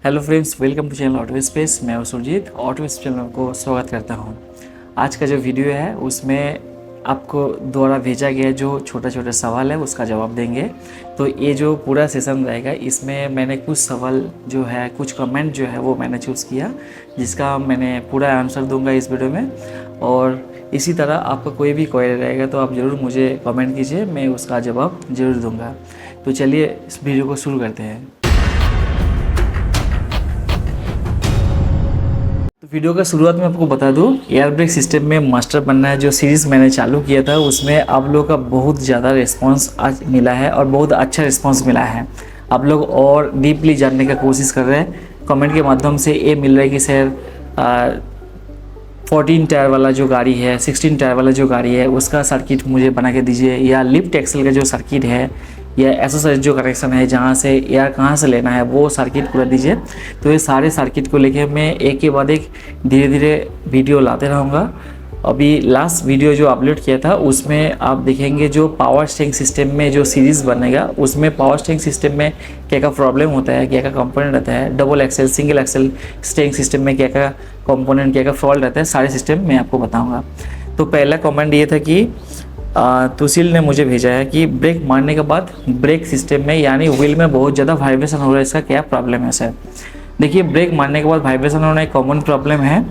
Hello friends, welcome to channel auto space. मैं हूं Surjit. Auto space channel को स्वागत करता हूं। आज का जो वीडियो है उसमें आपको द्वारा भेजा गया जो छोटा छोटा सवाल है उसका जवाब देंगे। तो ये जो पूरा सेशन रहेगा इसमें मैंने कुछ सवाल जो है, कुछ कमेंट जो है वो मैंने चूज़ किया, जिसका मैंने पूरा आंसर दूंगा इस वीडियो में। और इसी तरह आपका कोई भी क्वेरी रहेगा तो आप ज़रूर मुझे कमेंट कीजिए, मैं उसका जवाब ज़रूर दूँगा। तो चलिए इस वीडियो को शुरू करते हैं। तो वीडियो का शुरुआत में आपको बता दूं, एयर ब्रेक सिस्टम में मास्टर बनना है जो सीरीज़ मैंने चालू किया था उसमें आप लोगों का बहुत ज़्यादा रिस्पांस आज मिला है और बहुत अच्छा रिस्पांस मिला है। आप लोग और डीपली जानने का कोशिश कर रहे हैं। कमेंट के माध्यम से ये मिल रहा है कि सर 14 टायर वाला जो गाड़ी है, 16 टायर वाला जो गाड़ी है उसका सर्किट मुझे बना के दीजिए, या लिफ्ट एक्सल का जो सर्किट है या एसोसरीज जो कनेक्शन है जहाँ से एयर कहाँ से लेना है वो सर्किट पूरा दीजिए। तो ये सारे सर्किट को लेके मैं एक के बाद एक धीरे धीरे वीडियो लाते रहूँगा। अभी लास्ट वीडियो जो अपलोड किया था उसमें आप देखेंगे जो पावर स्टेयरिंग सिस्टम में जो सीरीज़ बनेगा उसमें पावर स्टेयरिंग सिस्टम में क्या क्या प्रॉब्लम होता है, क्या क्या कंपोनेंट रहता है, double axle single axle steering system में क्या क्या कंपोनेंट, क्या क्या फॉल्ट रहता है, सारे सिस्टम मैं आपको बताऊँगा। तो पहला कमेंट ये था कि तुशील ने मुझे भेजा है कि ब्रेक मारने के बाद ब्रेक सिस्टम में यानी व्हील में बहुत ज़्यादा वाइब्रेशन हो रहा है, इसका क्या प्रॉब्लम है सर। देखिए, ब्रेक मारने के बाद वाइब्रेशन होना एक कॉमन प्रॉब्लम है।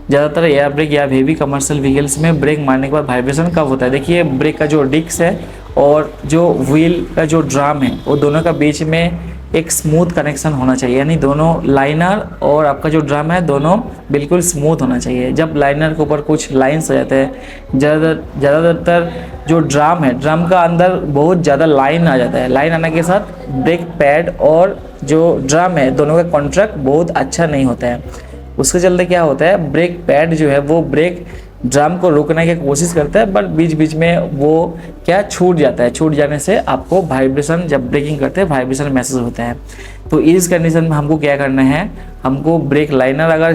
ज़्यादातर एयर ब्रेक या हेवी कमर्शियल व्हीकल्स में ब्रेक मारने के बाद वाइब्रेशन कब होता है। देखिए, ब्रेक का जो डिस्क है और जो व्हील का जो ड्रम है वो दोनों का बीच में एक स्मूथ कनेक्शन होना चाहिए, यानी दोनों लाइनर और आपका जो ड्रम है दोनों बिल्कुल स्मूथ होना चाहिए। जब लाइनर के ऊपर कुछ लाइन्स आ जाते हैं, ज़्यादातर जो ड्रम है ड्रम का अंदर बहुत ज़्यादा लाइन आ जाता है। लाइन आने के साथ ब्रेक पैड और जो ड्रम है दोनों का कॉन्ट्रैक्ट बहुत अच्छा नहीं होता है। उसके चलते क्या होता है, ब्रेक पैड जो है वो ब्रेक ड्रम को रोकने की कोशिश करता है, बट बीच बीच में वो क्या छूट जाता है। छूट जाने से आपको वाइब्रेशन, जब ब्रेकिंग करते हैं वाइब्रेशन महसूस होता है। तो इस कंडीशन में हमको क्या करना है, हमको ब्रेक लाइनर अगर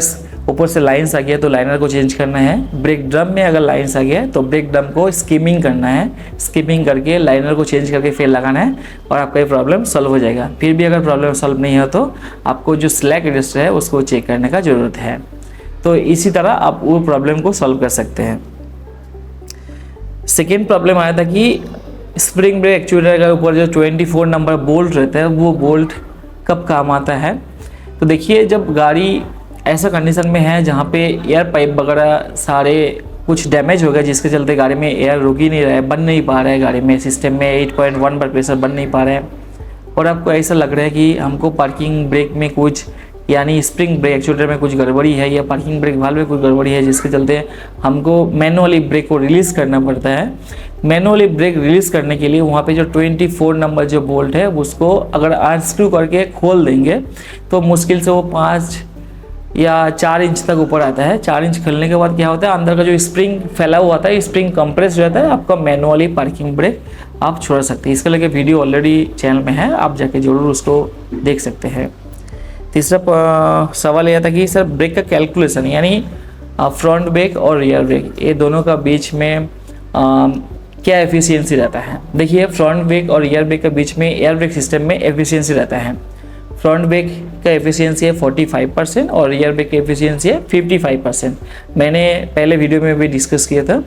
ऊपर से लाइन्स आ गया तो लाइनर को चेंज करना है। ब्रेक ड्रम में अगर लाइन्स आ गया तो ब्रेक ड्रम को स्कीमिंग करना है। स्कीमिंग करके लाइनर को चेंज करके फिर लगाना है और आपका ये प्रॉब्लम सॉल्व हो जाएगा। फिर भी अगर प्रॉब्लम सॉल्व नहीं हो तो आपको जो स्लैक रजिस्टर है उसको चेक करने का ज़रूरत है। तो इसी तरह आप वो प्रॉब्लम को सॉल्व कर सकते हैं। सेकेंड प्रॉब्लम आया था कि स्प्रिंग ब्रेक एक्चुएटर के ऊपर जो 24 नंबर बोल्ट रहता है वो बोल्ट कब काम आता है। तो देखिए, जब गाड़ी ऐसा कंडीशन में है जहाँ पे एयर पाइप वगैरह सारे कुछ डैमेज हो गया, जिसके चलते गाड़ी में एयर रुक ही नहीं रहा है, बन नहीं पा रहा है, गाड़ी में सिस्टम में 8.1 पर प्रेशर बन नहीं पा रहा है, और आपको ऐसा लग रहा है कि हमको पार्किंग ब्रेक में कुछ यानी स्प्रिंग ब्रेक एक्चुएटर में कुछ गड़बड़ी है या पार्किंग ब्रेक वाल्व में कुछ गड़बड़ी है, जिसके चलते हमको मैनुअली ब्रेक को रिलीज़ करना पड़ता है। मैनुअली ब्रेक रिलीज़ करने के लिए वहाँ पे जो 24 नंबर जो बोल्ट है उसको अगर अनस्क्रू करके खोल देंगे तो मुश्किल से वो 5 या 4 इंच तक ऊपर आता है। 4 इंच खोलने के बाद क्या होता है, अंदर का जो स्प्रिंग फैला हुआ था, स्प्रिंग कंप्रेस रहता है, आपका मैनुअली पार्किंग ब्रेक आप छोड़ सकते हैं। इसके लिए वीडियो ऑलरेडी चैनल में है, आप जाके जरूर उसको देख सकते हैं। तीसरा सवाल यह था कि सर ब्रेक का कैलकुलेशन यानी फ्रंट ब्रेक और रियर ब्रेक ये दोनों का बीच में क्या एफिशिएंसी रहता है। देखिए, फ्रंट ब्रेक और रियर ब्रेक के बीच में एयर ब्रेक सिस्टम में एफिशिएंसी रहता है। फ्रंट ब्रेक का एफिशिएंसी है 45% और रियर ब्रेक की एफिशिएंसी है 55%। मैंने पहले वीडियो में भी डिस्कस किया था।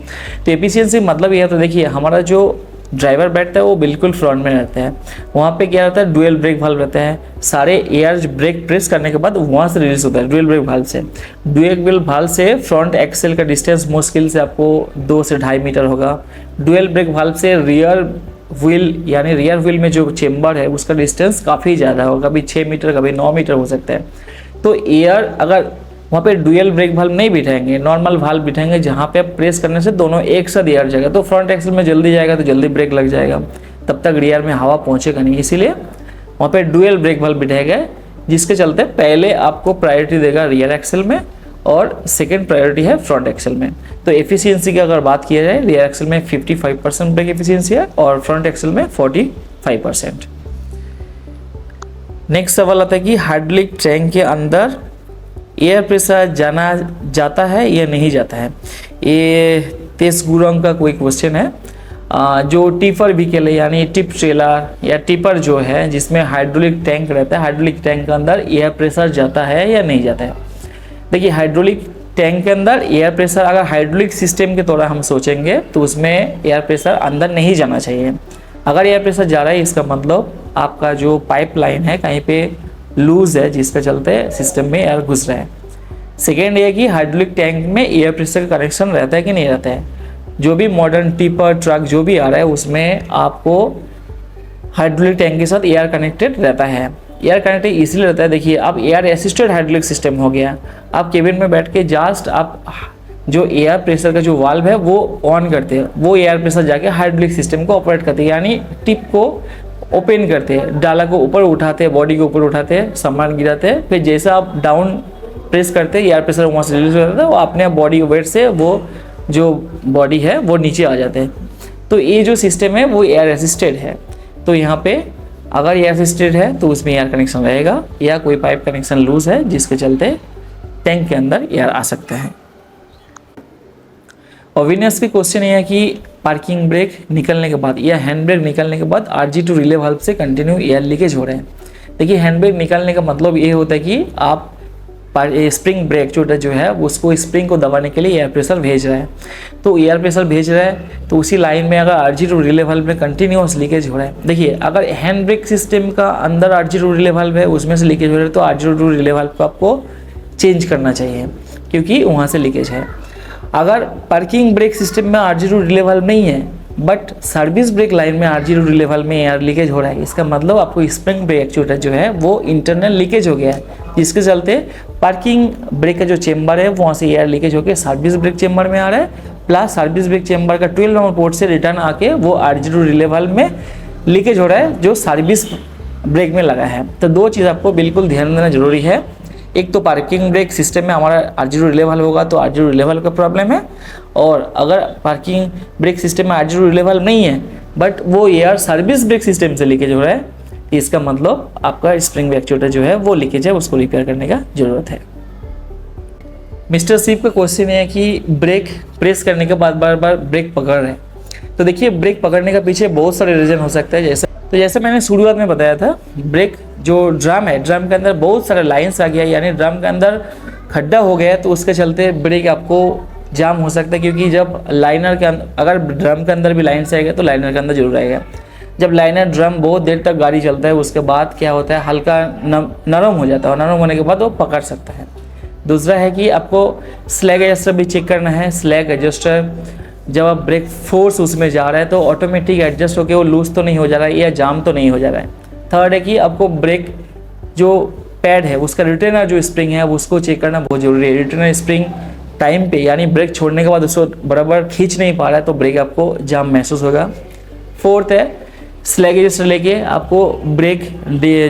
तो एफिशिएंसी मतलब यह तो देखिए, हमारा जो ड्राइवर बैठता है वो बिल्कुल फ्रंट में रहता है। वहाँ पे क्या रहता है, डुअल ब्रेक वाल्व रहता है। सारे एयर ब्रेक प्रेस करने के बाद वहाँ से रिलीज होता है डुअल ब्रेक वाल्व से। डुअल ब्रेक वाल्व से फ्रंट एक्सेल का डिस्टेंस मुश्किल से आपको 2 से 2.5 मीटर होगा। डुअल ब्रेक वाल्व से रियर व्हील यानी रियर व्हील में जो चेम्बर है उसका डिस्टेंस काफ़ी ज़्यादा होगा, कभी 6 मीटर कभी 9 मीटर हो सकता है। तो एयर अगर वहाँ पे डुअल ब्रेक वाल्व नहीं बिठाएंगे, नॉर्मल वाल्व बिठाएंगे जहाँ पे आप प्रेस करने से दोनों एक साथ एयर जाएगा, तो फ्रंट एक्सल में जल्दी जाएगा तो जल्दी ब्रेक लग जाएगा, तब तक रियर में हवा पहुँचेगा नहीं। इसीलिए वहाँ पे डुअल ब्रेक वाल्व बिठाएगा, जिसके चलते पहले आपको प्रायोरिटी देगा रियर एक्सल में और सेकेंड प्रायोरिटी है फ्रंट एक्सल में। तो एफिशिएंसी की अगर बात किया जाए, रियर एक्सल में 55% ब्रेक एफिशिएंसी है और फ्रंट एक्सल में 45%। नेक्स्ट सवाल आता है कि हाइड्रोलिक टैंक के अंदर एयर प्रेशर जाता है या नहीं जाता है। ये तेज गुरंग का कोई क्वेश्चन है। जो टिपर व्हीकल है यानी टिप ट्रेलर या टिपर जो है जिसमें हाइड्रोलिक टैंक रहता है, हाइड्रोलिक टैंक के अंदर एयर प्रेशर जाता है या नहीं जाता है। देखिए हाइड्रोलिक टैंक के अंदर एयर प्रेशर अगर हाइड्रोलिक सिस्टम के तौर हम सोचेंगे तो उसमें एयर प्रेशर अंदर नहीं जाना चाहिए। अगर एयर प्रेशर जा रहा है इसका मतलब आपका जो पाइपलाइन है कहीं पे लूज है जिसके चलते सिस्टम में एयर घुस रहा है। सेकेंड ये कि हाइड्रोलिक टैंक में एयर प्रेशर का कनेक्शन रहता है कि नहीं रहता है। जो भी मॉडर्न टिपर ट्रक जो भी आ रहा है उसमें आपको हाइड्रोलिक टैंक के साथ एयर कनेक्टेड रहता है। एयर कनेक्टेड इसलिए रहता है, देखिए अब एयर असिस्टेड हाइड्रोलिक सिस्टम हो गया। आप केबिन में बैठ के जस्ट आप जो एयर प्रेशर का जो वाल्व है वो ऑन करते हैं, वो एयर प्रेशर जाके हाइड्रोलिक सिस्टम को ऑपरेट करते हैं, यानी टिप को ओपन करते हैं, डाला को ऊपर उठाते हैं, बॉडी को ऊपर उठाते हैं, सामान गिराते हैं, फिर जैसा आप डाउन प्रेस करते हैं एयर प्रेशर वहाँ से रिलीज हो जाता है, वो अपने बॉडी वेट से वो जो बॉडी है वो नीचे आ जाते हैं। तो ये जो सिस्टम है वो एयर असिस्टेड है। तो यहाँ पे अगर एयर असिस्टेड है तो उसमें एयर कनेक्शन रहेगा, या कोई पाइप कनेक्शन लूज है जिसके चलते टैंक के अंदर एयर आ सकते हैं। और विनर्स की क्वेश्चन ये है कि पार्किंग ब्रेक निकलने के बाद या हैंड ब्रेक निकलने के बाद RG2 रिले वाल्व से कंटिन्यू एयर लीकेज हो रहे हैं। देखिए हैंड ब्रेक निकलने का मतलब ये होता है कि आप स्प्रिंग ब्रेक जो है उसको स्प्रिंग को दबाने के लिए एयर प्रेशर भेज रहा है। तो एयर प्रेशर भेज रहा है तो उसी लाइन में अगर RG2 रिले वाल्व में कंटिन्यूअस लीकेज हो रहा है। देखिए अगर हैंड ब्रेक सिस्टम का अंदर RG2 रिले वाल्व है उसमें से लीकेज हो रहा है तो RG2 रिले वाल्व को आपको चेंज करना चाहिए क्योंकि वहाँ से लीकेज है। अगर पार्किंग ब्रेक सिस्टम में RG2 रिले वाल्व नहीं है बट सर्विस ब्रेक लाइन में RG2 रिले वाल्व में एयर लीकेज हो रहा है, इसका मतलब आपको स्प्रिंग ब्रेक एक्चुएटर जो है वो इंटरनल लीकेज हो गया है, जिसके चलते पार्किंग ब्रेक का जो चेंबर है वहाँ से एयर लीकेज होकर सर्विस ब्रेक चेंबर में आ रहा है, प्लस सर्विस ब्रेक चेंबर का 12 नंबर पोर्ट से रिटर्न आके वो RG2 रिले वाल्व में लीकेज हो रहा है जो सर्विस ब्रेक में लगा है। तो दो चीज़ आपको बिल्कुल ध्यान देना जरूरी है। एक तो पार्किंग ब्रेक सिस्टम में हमारा RG2 रिले वाल्व होगा तो RG2 रिले वाल्व का प्रॉब्लम है, और अगर पार्किंग ब्रेक सिस्टम में RG2 रिले वाल्व नहीं है बट वो एयर सर्विस ब्रेक सिस्टम से लीकेज हो रहा है, इसका मतलब आपका स्प्रिंग ब्रेक एक्चुएटर जो है वो लीकेज है, उसको रिपेयर करने का जरूरत है। मिस्टर सीप का क्वेश्चन है कि ब्रेक प्रेस करने के बाद बार बार ब्रेक पकड़ रहे हैं। तो देखिए ब्रेक पकड़ने का पीछे बहुत सारे रीजन हो सकते हैं। जैसे मैंने शुरुआत में बताया था, ब्रेक जो ड्रम है ड्रम के अंदर बहुत सारे लाइंस आ गया, यानी ड्रम के अंदर खड्डा हो गया तो उसके चलते ब्रेक आपको जाम हो सकता है, क्योंकि जब लाइनर के अंदर अगर ड्रम के अंदर भी लाइन्स आएगा तो लाइनर के अंदर जरूर आएगा। जब लाइनर ड्रम बहुत देर तक गाड़ी चलता है उसके बाद क्या होता है हल्का नरम हो जाता है, और नरम होने के बाद वो पकड़ सकता है। दूसरा है कि आपको स्लैग एडजस्टर भी चेक करना है। स्लैग एडजस्टर जब आप ब्रेक फोर्स उसमें जा रहा है तो ऑटोमेटिक एडजस्ट होकर वो लूज तो नहीं हो जा रहा है या जाम तो नहीं हो जा रहा है। थर्ड है कि आपको ब्रेक जो पैड है उसका रिटेनर जो स्प्रिंग है उसको चेक करना बहुत जरूरी है। रिटेनर स्प्रिंग टाइम पे यानी ब्रेक छोड़ने के बाद उसको बराबर खींच नहीं पा रहा है तो ब्रेक आपको जाम महसूस होगा। फोर्थ है स्लैग एडजस्टर लेके आपको ब्रेक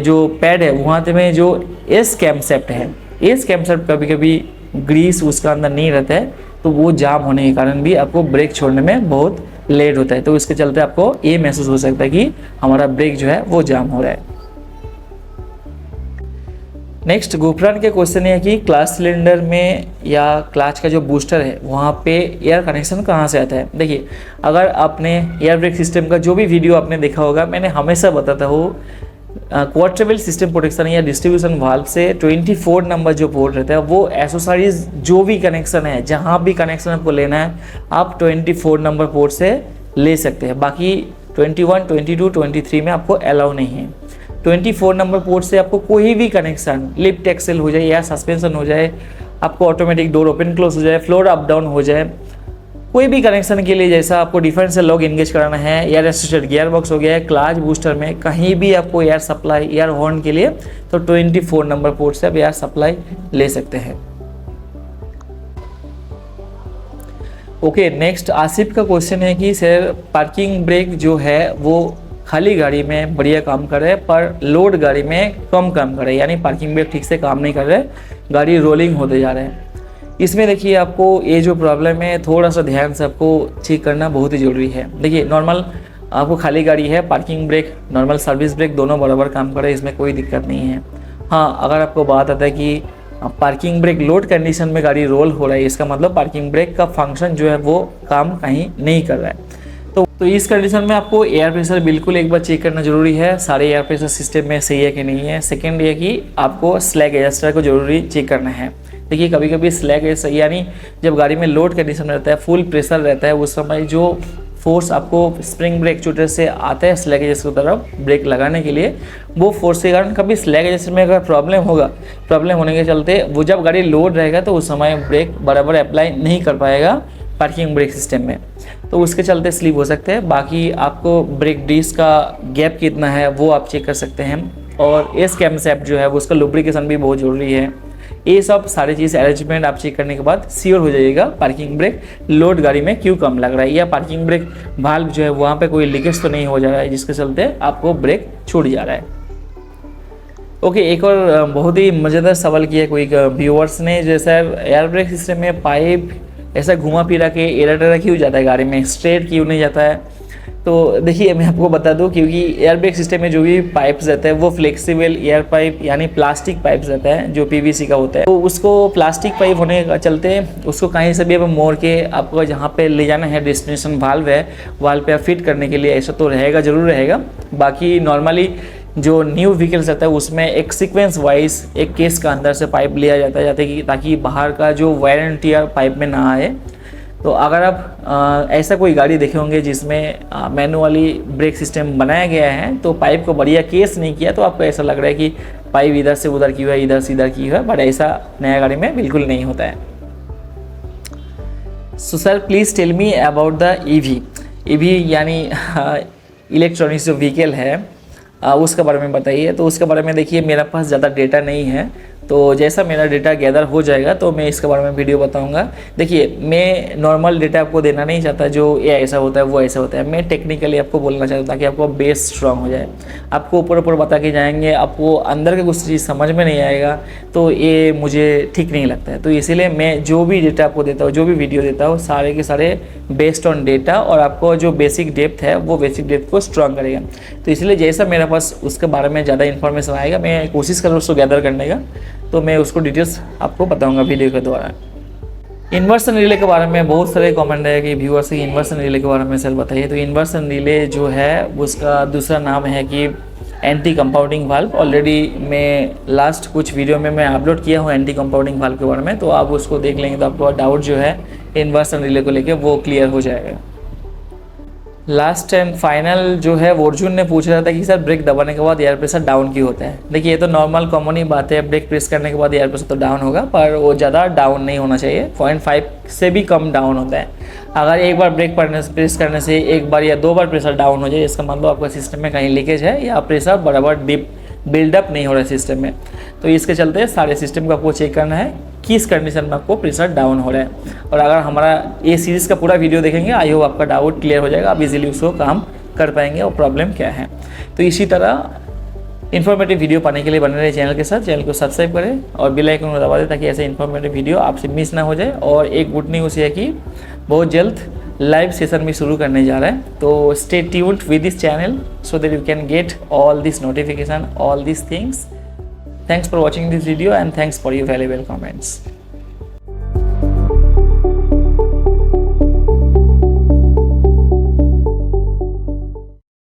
जो पैड है वहाँ में जो एस कैमसेप्ट है, एस कैमसेप्ट कभी कभी ग्रीस उसका अंदर नहीं रहता है तो वो जाम होने के कारण भी आपको ब्रेक छोड़ने में बहुत लेट होता है। तो इसके चलते आपको ये महसूस हो सकता है कि हमारा ब्रेक जो है वो जाम हो रहा है। नेक्स्ट गुफरान के क्वेश्चन है कि क्लच सिलेंडर में या क्लच का जो बूस्टर है वहाँ पे एयर कनेक्शन कहाँ से आता है। देखिए अगर आपने एयर ब्रेक सिस्टम का जो भी वीडियो आपने देखा होगा, मैंने हमेशा बताता हूँ क्वार्टरवेल सिस्टम प्रोटेक्शन या डिस्ट्रीब्यूशन वाल्व से 24 नंबर जो पोर्ट रहता है वो एसोसाइज जो भी कनेक्शन है, जहाँ भी कनेक्शन आपको लेना है आप 24 नंबर पोर्ट से ले सकते हैं। बाकी 21, 22, 23 में आपको अलाउ नहीं है। 24 नंबर पोर्ट से आपको कोई भी कनेक्शन, लिफ्ट एक्सेल हो जाए या सस्पेंशन हो जाए, आपको ऑटोमेटिक डोर ओपन क्लोज हो जाए, फ्लोर अप डाउन हो जाए, कोई भी कनेक्शन के लिए जैसा आपको डिफरेंट से लॉक एंगेज कराना है, एयर असिस्टेड गियर बॉक्स हो गया, क्लच बूस्टर में कहीं भी आपको एयर सप्लाई, एयर हॉर्न के लिए तो 24 नंबर पोर्ट से आप एयर सप्लाई ले सकते हैं। ओके, नेक्स्ट आसिफ का क्वेश्चन है कि सर पार्किंग ब्रेक जो है वो खाली गाड़ी में बढ़िया काम कर रहे हैं पर लोड गाड़ी में कम काम कर रहे हैं, यानी पार्किंग ब्रेक ठीक से काम नहीं कर रहे, गाड़ी रोलिंग होते जा रहे हैं। इसमें देखिए आपको ये जो प्रॉब्लम है थोड़ा सा ध्यान से आपको चेक करना बहुत ही ज़रूरी है। देखिए नॉर्मल आपको खाली गाड़ी है, parking brake normal service brake दोनों बराबर काम कर रहे हैं, इसमें कोई दिक्कत नहीं है। हाँ, अगर आपको बात आता है कि पार्किंग ब्रेक लोड कंडीशन में गाड़ी रोल हो रहा है, इसका मतलब पार्किंग ब्रेक का फंक्शन जो है वो काम कहीं नहीं कर रहा है। तो इस कंडीशन में आपको एयर प्रेशर बिल्कुल एक बार चेक करना जरूरी है, सारे एयर प्रेशर सिस्टम में सही है कि नहीं है। सेकेंड ये कि आपको स्लैग एडजस्टर को जरूरी चेक करना है। देखिए कभी कभी स्लैग एडजस्टर यानी जब गाड़ी में लोड कंडीशन में रहता है, फुल प्रेशर रहता है, उस समय जो फोर्स आपको स्प्रिंग ब्रेक एक्चुएटर से आता है स्लैग एडजस्टर की तरफ ब्रेक लगाने के लिए, वो फोर्स के कारण कभी स्लैग एडजस्टर में अगर प्रॉब्लम होगा, प्रॉब्लम होने के चलते वो जब गाड़ी लोड रहेगा तो उस समय ब्रेक बराबर अप्लाई नहीं कर पाएगा पार्किंग ब्रेक सिस्टम में, तो उसके चलते स्लिप हो सकते हैं। बाकी आपको ब्रेक डिस्क का गैप कितना है वो आप चेक कर सकते हैं, और एस कैमशैफ्ट जो है वो उसका लुब्रिकेशन भी बहुत ज़रूरी है। ये सब सारी चीज़ अरेंजमेंट आप चेक करने के बाद श्योर हो जाइएगा पार्किंग ब्रेक लोड गाड़ी में क्यों कम लग रहा है, या पार्किंग ब्रेक वाल्व जो है वहाँ पे कोई लीकेज तो नहीं हो जा रहा है जिसके चलते आपको ब्रेक छूट जा रहा है। ओके, एक और बहुत ही मज़ेदार सवाल किया कोई व्यूअर्स ने, जैसा एयर ब्रेक सिस्टम में पाइप ऐसा घुमा फिरा के एरा टेरा क्यों जाता है गाड़ी में, स्ट्रेट क्यों नहीं जाता है। तो देखिए मैं आपको बता दूं, क्योंकि एयर ब्रेक सिस्टम में जो भी पाइप्स रहते हैं वो फ्लेक्सिबल एयर पाइप यानी प्लास्टिक पाइप्स रहता है जो पीवीसी का होता है, तो उसको प्लास्टिक पाइप होने का चलते उसको कहीं से भी अब मोड़ के आपको जहाँ पे ले जाना है डेस्टिनेशन वाल्व है, वाल्व पे फिट करने के लिए ऐसा तो रहेगा, ज़रूर रहेगा। बाकी नॉर्मली जो न्यू व्हीकल्स रहता है उसमें एक सीक्वेंस वाइज एक केस का अंदर से पाइप लिया जाता है ताकि बाहर का जो वायर एंड टियर पाइप में ना आए। तो अगर आप ऐसा कोई गाड़ी देखे होंगे जिसमें मैनुअली ब्रेक सिस्टम बनाया गया है तो पाइप को बढ़िया केस नहीं किया, तो आपको ऐसा लग रहा है कि पाइप इधर से उधर की हुआ है, इधर से इधर की हुआ है, बट ऐसा नया गाड़ी में बिल्कुल नहीं होता है। So sir please tell me about the EV यानी इलेक्ट्रॉनिक्स जो व्हीकल है उसके बारे में बताइए। तो उसके बारे में देखिए मेरे पास ज़्यादा डेटा नहीं है, तो जैसा मेरा डेटा गैदर हो जाएगा तो मैं इसके बारे में वीडियो बताऊंगा। देखिए मैं नॉर्मल डेटा आपको देना नहीं चाहता जो ये ऐसा होता है वो ऐसा होता है, मैं टेक्निकली आपको बोलना चाहता हूँ ताकि आपको बेस स्ट्रांग हो जाए। आपको ऊपर ऊपर बता के जाएंगे, आपको अंदर के कुछ चीज़ समझ में नहीं आएगा, तो ये मुझे ठीक नहीं लगता है। तो इसीलिए मैं जो भी डेटा आपको देता हूँ, जो भी वीडियो देता हूँ, सारे के सारे बेस्ड ऑन डेटा, और आपको जो बेसिक डेप्थ है वो बेसिक डेप्थ को स्ट्रांग करेगा। तो इसलिए जैसा मेरे पास उसके बारे में ज़्यादा इन्फॉर्मेशन आएगा, मैं कोशिश करूँ उसको गैदर करने का, तो मैं उसको डिटेल्स आपको बताऊंगा वीडियो के द्वारा। इन्वर्सन रिले के बारे में बहुत सारे कमेंट है कि व्यूअर्स की इन्वर्सन रिले के बारे में सर बताइए। तो इन्वर्सन रिले जो है उसका दूसरा नाम है कि एंटी कंपाउंडिंग वाल्व। ऑलरेडी मैं लास्ट कुछ वीडियो में मैं अपलोड किया हूँ एंटी कंपाउंडिंग वाल्व के बारे में, तो आप उसको देख लेंगे तो आपको डाउट जो है इन्वर्सन रिले को लेकर वो क्लियर हो जाएगा। लास्ट एंड फाइनल जो है वो अर्जुन ने पूछ रहा था कि सर ब्रेक दबाने के बाद एयर प्रेशर डाउन क्यों होता है। देखिए ये तो नॉर्मल कॉमन ही बात है, ब्रेक प्रेस करने के बाद एयर प्रेशर तो डाउन होगा, पर वो ज़्यादा डाउन नहीं होना चाहिए, 0.5 से भी कम डाउन होता है। अगर एक बार ब्रेक प्रेस करने से एक बार या दो बार प्रेशर डाउन हो जाए, इसका मतलब आपका सिस्टम में कहीं लीकेज है या प्रेशर बराबर बिल्डअप नहीं हो रहा है सिस्टम में। तो इसके चलते सारे सिस्टम को आपको चेक करना है किस कंडीशन में आपको प्रेशर डाउन हो रहा है। और अगर हमारा ये सीरीज़ का पूरा वीडियो देखेंगे, आई होप आपका डाउट क्लियर हो जाएगा, आप इजीली उसको काम कर पाएंगे और प्रॉब्लम क्या है। तो इसी तरह इन्फॉर्मेटिव वीडियो पाने के लिए बने रहे चैनल के साथ, चैनल को सब्सक्राइब करें और बेल आइकन को दबा दें ताकि ऐसे इन्फॉर्मेटिव वीडियो आपसे मिस ना हो जाए। और एक गुड न्यूज़ है कि बहुत जल्द लाइव सेशन भी शुरू करने जा रहा है, तो stay tuned with this channel so that you can get all this notification, all this things. Thanks for watching this video and thanks for your valuable comments.